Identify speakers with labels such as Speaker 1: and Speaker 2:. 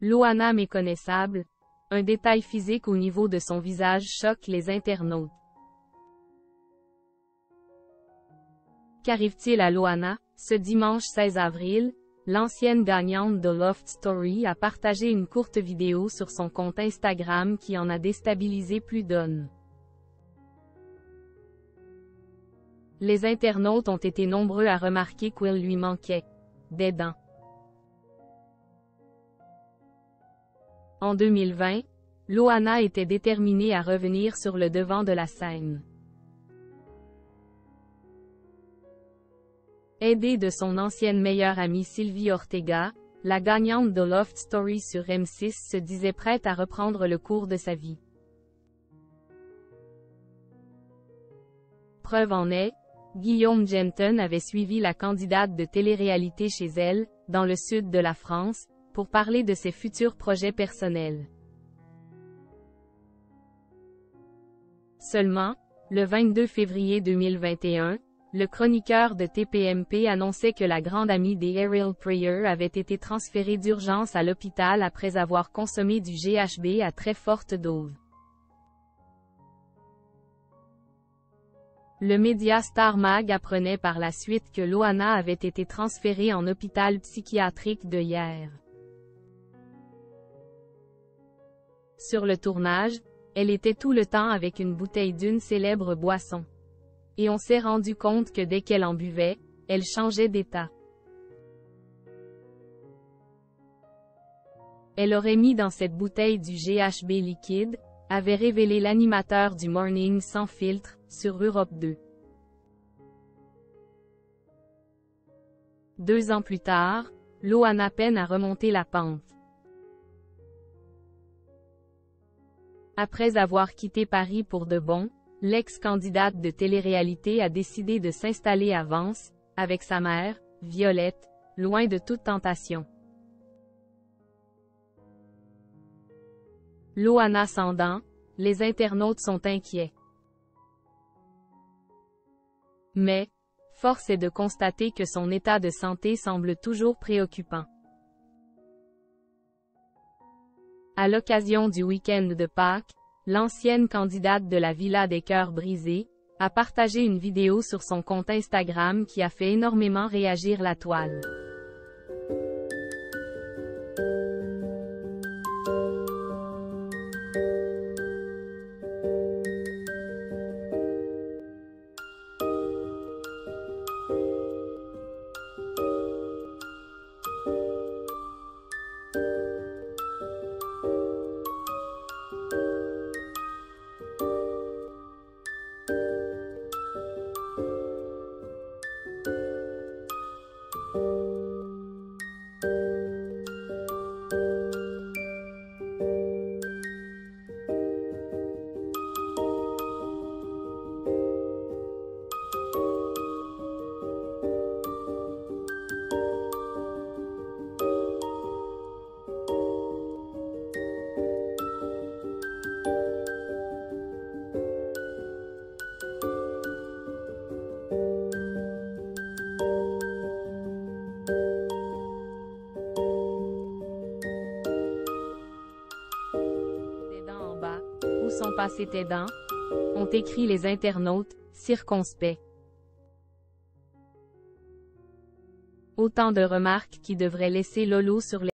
Speaker 1: Loana méconnaissable, un détail physique au niveau de son visage choque les internautes. Qu'arrive-t-il à Loana? Ce dimanche 16 avril, l'ancienne gagnante de Loft Story a partagé une courte vidéo sur son compte Instagram qui en a déstabilisé plus d'une. Les internautes ont été nombreux à remarquer qu'il lui manquait des dents. En 2020, Loana était déterminée à revenir sur le devant de la scène. Aidée de son ancienne meilleure amie Sylvie Ortega, la gagnante de Loft Story sur M6 se disait prête à reprendre le cours de sa vie. Preuve en est, Guillaume Jenton avait suivi la candidate de télé-réalité chez elle, dans le sud de la France, pour parler de ses futurs projets personnels. Seulement, le 22 février 2021, le chroniqueur de TPMP annonçait que la grande amie des Ariel Pryor avait été transférée d'urgence à l'hôpital après avoir consommé du GHB à très forte dose. Le média Star Mag apprenait par la suite que Loana avait été transférée en hôpital psychiatrique de Hyères. Sur le tournage, elle était tout le temps avec une bouteille d'une célèbre boisson. Et on s'est rendu compte que dès qu'elle en buvait, elle changeait d'état. Elle aurait mis dans cette bouteille du GHB liquide, avait révélé l'animateur du Morning sans filtre, sur Europe 2. 2 ans plus tard, Loana peine à remonter la pente. Après avoir quitté Paris pour de bon, l'ex-candidate de télé-réalité a décidé de s'installer à Vence, avec sa mère, Violette, loin de toute tentation. Loana sans dents, les internautes sont inquiets. Mais, force est de constater que son état de santé semble toujours préoccupant. À l'occasion du week-end de Pâques, l'ancienne candidate de la Villa des Cœurs Brisés a partagé une vidéo sur son compte Instagram qui a fait énormément réagir la toile. Où sont passées tes dents? Ont écrit les internautes, circonspects. Autant de remarques qui devraient laisser Lolo sur les